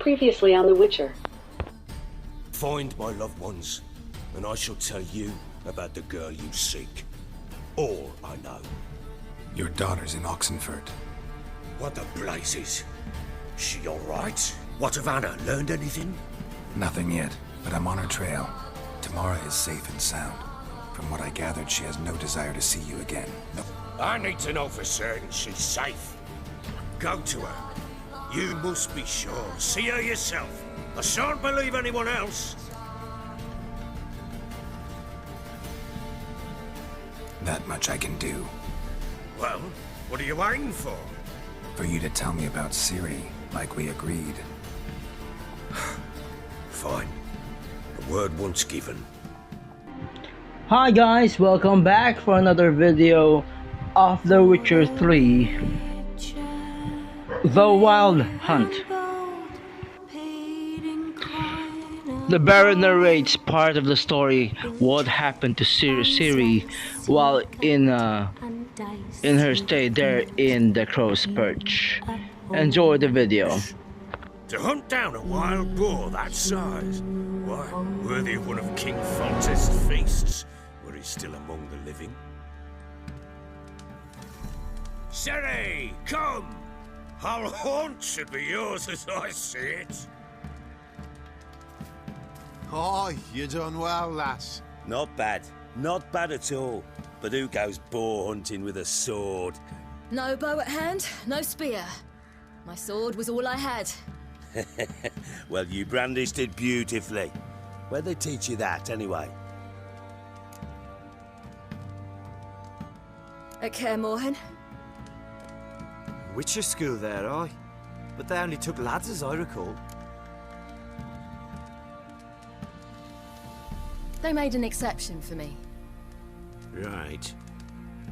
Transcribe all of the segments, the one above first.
Previously on The Witcher. Find my loved ones, and I shall tell you about the girl you seek. All I know. Your daughter's in Oxenford. What the blazes? She alright? What of Anna? Learned anything? Nothing yet, but I'm on her trail. Tamara is safe and sound. From what I gathered, she has no desire to see you again. No. I need to know for certain she's safe. Go to her. You must be sure. See her yourself. I shan't believe anyone else. That much I can do. Well, what are you waiting for? For you to tell me about Ciri, like we agreed. Fine. The word once given. Hi guys, welcome back for another video of The Witcher 3 The Wild Hunt. The Baron narrates part of the story what happened to Ciri while in her stay there in the Crow's Perch. Enjoy the video. To hunt down a wild boar that size? Why, worthy of one of King Foltest's feasts, were he still among the living. Ciri, come! Our haunt should be yours as I see it. Oh, you done well, lass. Not bad. Not bad at all. But who goes boar hunting with a sword? No bow at hand, no spear. My sword was all I had. Well, you brandished it beautifully. Where'd they teach you that, anyway? At Kaer Morhen. Witcher school there, aye. But they only took lads, as I recall. They made an exception for me. Right.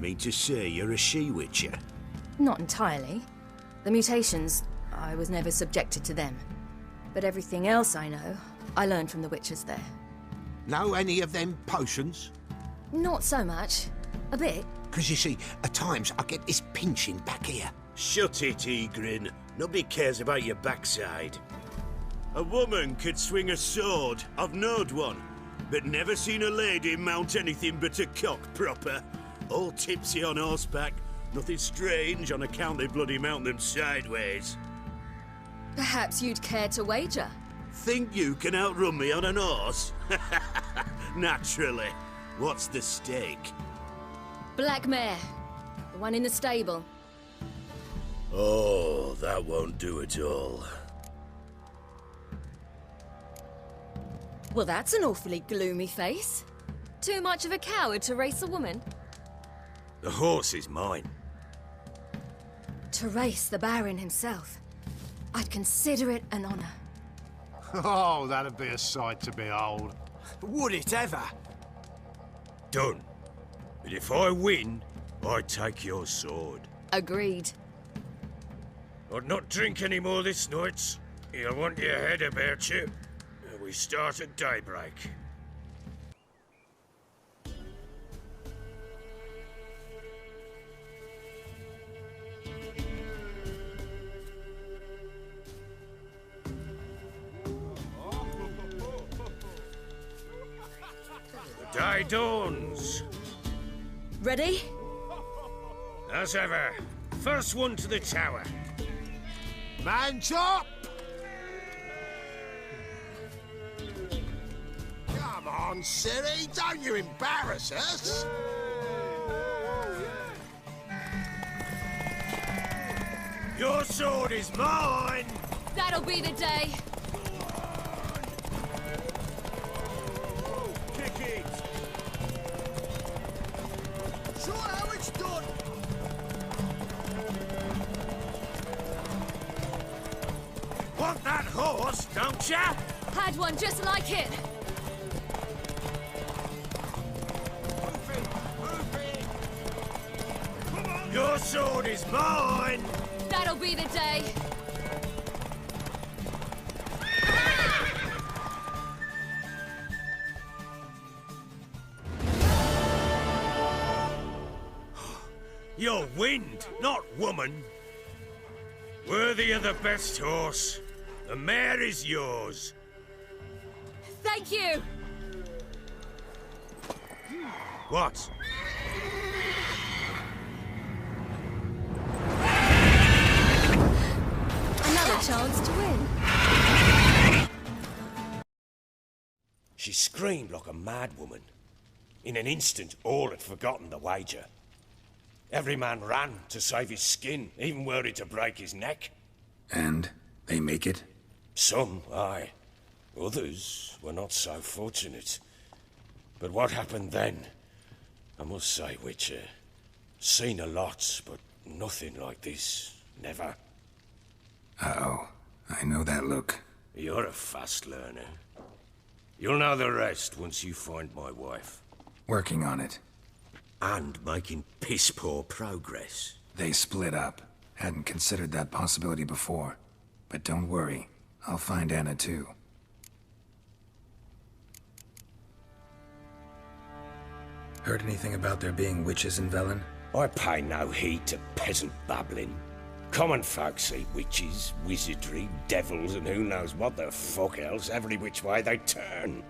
Mean to say you're a she-witcher? Not entirely. The mutations, I was never subjected to them. But everything else I know, I learned from the witchers there. Know any of them potions? Not so much. A bit. Because you see, at times I get this pinching back here. Shut it, Egrin. Nobody cares about your backside. A woman could swing a sword. I've knowed one. But never seen a lady mount anything but a cock proper. All tipsy on horseback. Nothing strange on account they bloody mount them sideways. Perhaps you'd care to wager? Think you can outrun me on an horse? Naturally. What's the stake? Black mare. The one in the stable. Oh, that won't do at all. Well, that's an awfully gloomy face. Too much of a coward to race a woman? The horse is mine. To race the Baron himself. I'd consider it an honor. Oh, that'd be a sight to behold. Would it ever? Done. But if I win, I take your sword. Agreed. I'd not drink any more this night. You'll want your head about you. We start at daybreak. The day dawns. Ready? As ever, first one to the tower. Man chop! Come on, Ciri, don't you embarrass us! Your sword is mine! That'll be the day. Kick it! Show how it's done! Want that horse, don't ya? Had one just like it. Your sword is mine! That'll be the day. You're wind, not woman. Worthy of the best horse, The mare is yours. Thank you! What? Another chance to win. She screamed like a mad woman. In an instant, all had forgotten the wager. Every man ran to save his skin, even were it to break his neck. And they make it? Some, aye. Others were not so fortunate. But what happened then? I must say, Witcher, seen a lot, but nothing like this. Never. Uh-oh. I know that look. You're a fast learner. You'll know the rest once you find my wife. Working on it. And making piss-poor progress. They split up. Hadn't considered that possibility before. But don't worry. I'll find Anna too. Heard anything about there being witches in Velen? I pay no heed to peasant babbling. Common folk see witches, wizardry, devils, and who knows what the fuck else every which way they turn.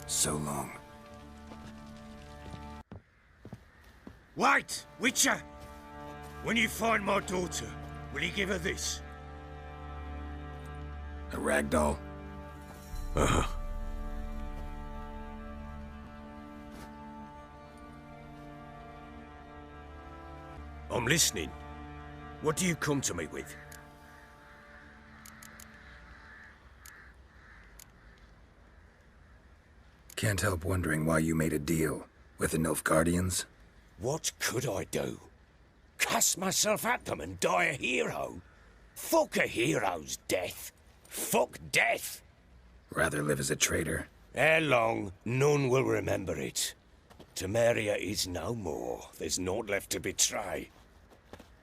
So long. Wait, Witcher! When you find my daughter, will you give her this? A ragdoll? Uh-huh. I'm listening. What do you come to me with? Can't help wondering why you made a deal with the Nilfgaardians. What could I do? Cast myself at them and die a hero? Fuck a hero's death. Fuck death. Rather live as a traitor. Ere long, none will remember it. Temeria is no more. There's naught left to betray.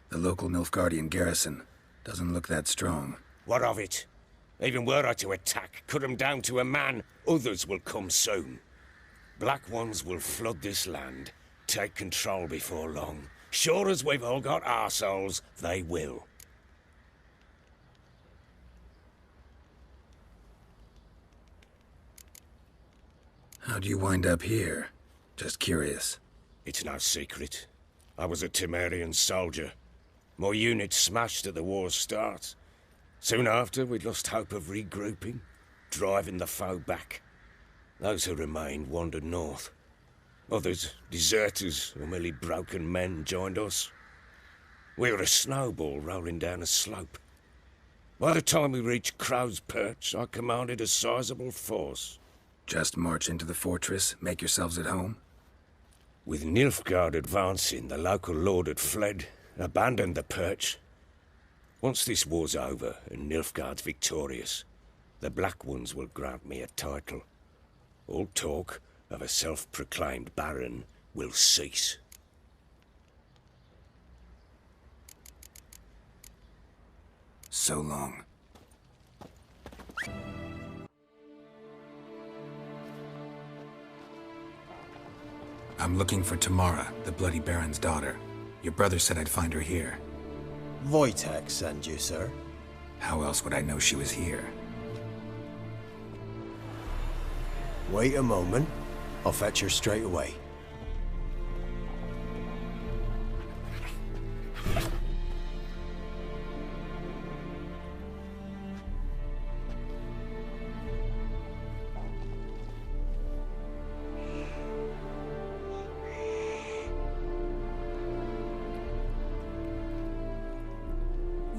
The local Nilfgaardian garrison doesn't look that strong. What of it? Even were I to attack, cut 'em down to a man, others will come soon. Black Ones will flood this land, take control before long. Sure as we've all got arseholes, they will. How'd you wind up here? Just curious. It's no secret. I was a Temerian soldier. My unit smashed at the war's start. Soon after, we'd lost hope of regrouping, driving the foe back. Those who remained wandered north. Others, deserters or merely broken men, joined us. We were a snowball rolling down a slope. By the time we reached Crow's Perch, I commanded a sizable force. Just march into the fortress, make yourselves at home? With Nilfgaard advancing, the local lord had fled, abandoned the perch. Once this war's over and Nilfgaard's victorious, the Black Ones will grant me a title. All talk of a self-proclaimed baron will cease. So long. I'm looking for Tamara, the Bloody Baron's daughter. Your brother said I'd find her here. Wojtek sent you, sir. How else would I know she was here? Wait a moment. I'll fetch her straight away.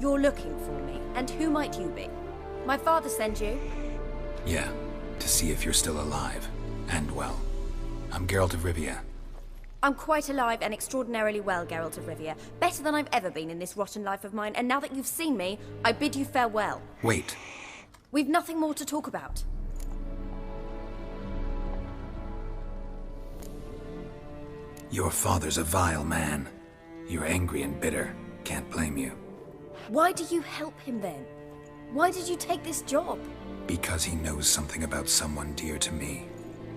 You're looking for me, and who might you be? My father sent you? Yeah, to see if you're still alive. And well. I'm Geralt of Rivia. I'm quite alive and extraordinarily well, Geralt of Rivia. Better than I've ever been in this rotten life of mine, and now that you've seen me, I bid you farewell. Wait. We've nothing more to talk about. Your father's a vile man. You're angry and bitter. Can't blame you. Why do you help him then? Why did you take this job? Because he knows something about someone dear to me.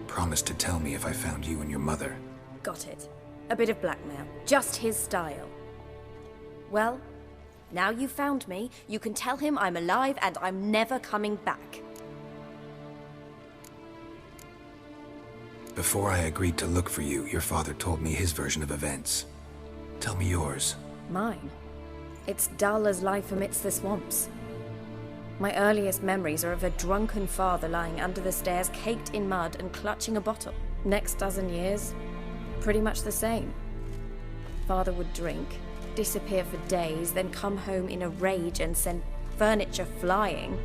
Promised to tell me if I found you and your mother. Got it. A bit of blackmail. Just his style. Well, now you've found me, you can tell him I'm alive and I'm never coming back. Before I agreed to look for you, your father told me his version of events. Tell me yours. Mine? It's dull as life amidst the swamps. My earliest memories are of a drunken father lying under the stairs, caked in mud and clutching a bottle. Next dozen years, pretty much the same. Father would drink, disappear for days, then come home in a rage and send furniture flying.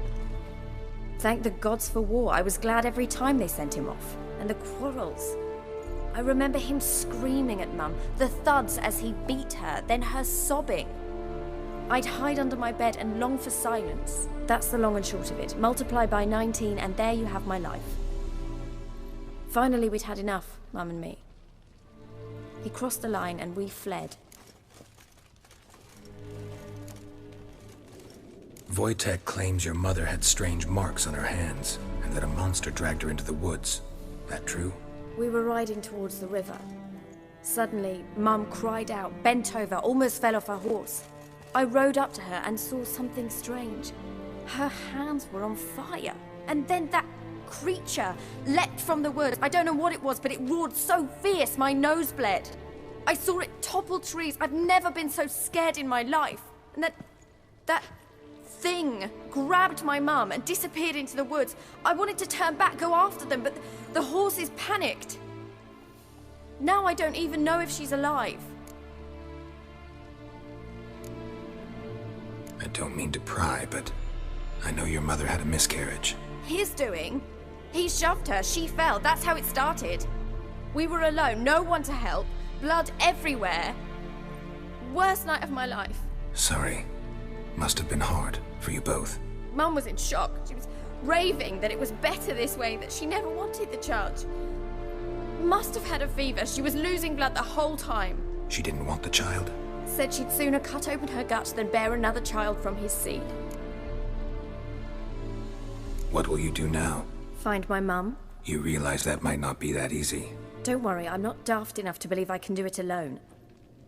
Thank the gods for war. I was glad every time they sent him off. And the quarrels. I remember him screaming at Mum, the thuds as he beat her, then her sobbing. I'd hide under my bed and long for silence. That's the long and short of it. Multiply by 19 and there you have my life. Finally we'd had enough, Mum and me. He crossed the line and we fled. Wojtek claims your mother had strange marks on her hands, and that a monster dragged her into the woods. That true? We were riding towards the river. Suddenly, Mum cried out, bent over, almost fell off her horse. I rode up to her and saw something strange. Her hands were on fire. And then that creature leapt from the woods. I don't know what it was, but it roared so fierce my nose bled. I saw it topple trees. I've never been so scared in my life. And that thing grabbed my mum and disappeared into the woods. I wanted to turn back, go after them, but the horses panicked. Now I don't even know if she's alive. I don't mean to pry, but I know your mother had a miscarriage. His doing? He shoved her, she fell, that's how it started. We were alone, no one to help, blood everywhere. Worst night of my life. Sorry. Must have been hard for you both. Mum was in shock. She was raving that it was better this way, that she never wanted the charge. Must have had a fever. She was losing blood the whole time. She didn't want the child? Said she'd sooner cut open her gut than bear another child from his seed. What will you do now? Find my mum. You realize that might not be that easy. Don't worry, I'm not daft enough to believe I can do it alone.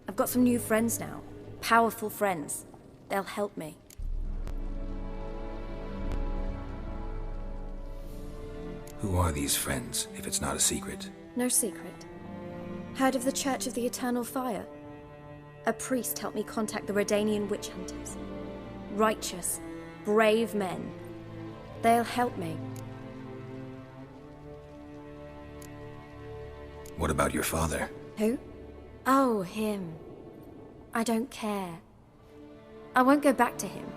I've got some new friends now. Powerful friends. They'll help me. Who are these friends, if it's not a secret? No secret. Heard of the Church of the Eternal Fire? A priest helped me contact the Redanian witch hunters. Righteous, brave men. They'll help me. What about your father? Who? Oh, him. I don't care. I won't go back to him.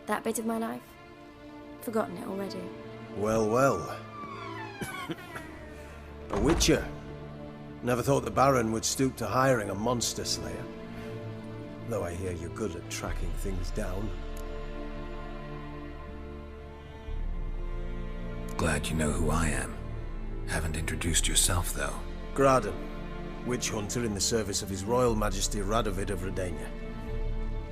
That bit of my life? Forgotten it already. Well, well. A witcher. Never thought the Baron would stoop to hiring a monster slayer. Though I hear you're good at tracking things down. Glad you know who I am. Haven't introduced yourself, though. Graden, witch hunter in the service of His Royal Majesty Radovid of Redania.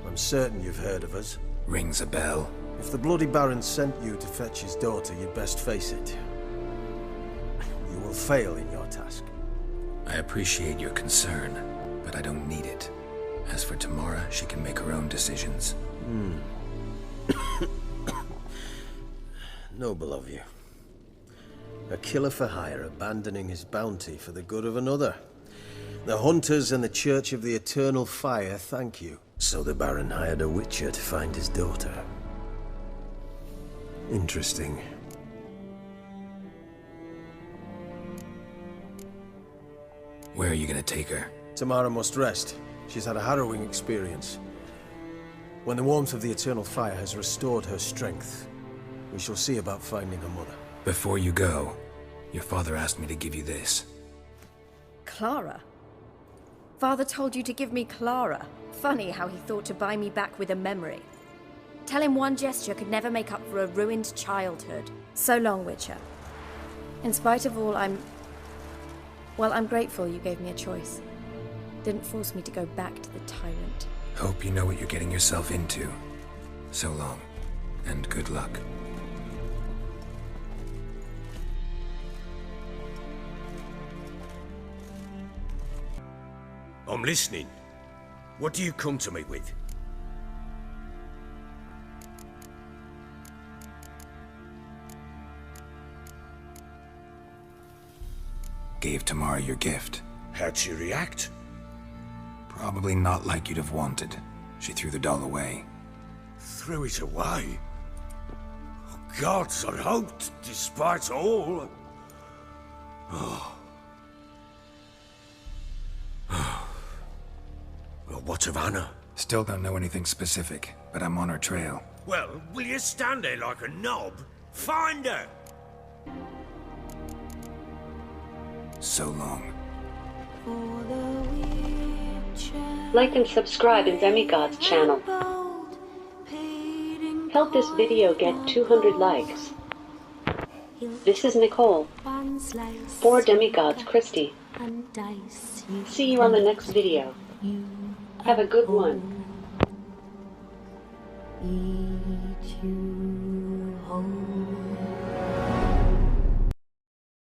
I'm certain you've heard of us. Rings a bell. If the bloody Baron sent you to fetch his daughter, you'd best face it. You will fail in your task. I appreciate your concern, but I don't need it. As for Tamara, she can make her own decisions. Noble of you. A killer for hire abandoning his bounty for the good of another. The hunters and the Church of the Eternal Fire thank you. So the Baron hired a witcher to find his daughter. Interesting. Where are you gonna take her? Tamara must rest. She's had a harrowing experience. When the warmth of the Eternal Fire has restored her strength, we shall see about finding her mother. Before you go, your father asked me to give you this. Clara? Father told you to give me Clara. Funny how he thought to buy me back with a memory. Tell him one gesture could never make up for a ruined childhood. So long, Witcher. In spite of all, I'm grateful you gave me a choice. Didn't force me to go back to the tyrant. Hope you know what you're getting yourself into. So long, and good luck. I'm listening. What do you come to me with? Gave Tamara your gift. How'd she react? Probably not like you'd have wanted. She threw the doll away. Threw it away? Oh, gods, I hoped, despite all. Oh. Well, what of Anna? Still don't know anything specific, but I'm on her trail. Well, will you stand there like a knob? Find her! So long. Like and subscribe in Demigod's channel. Help this video get 200 likes. This is Nicole. For Demigods Christie. See you on the next video. Have a good one. Each you hold.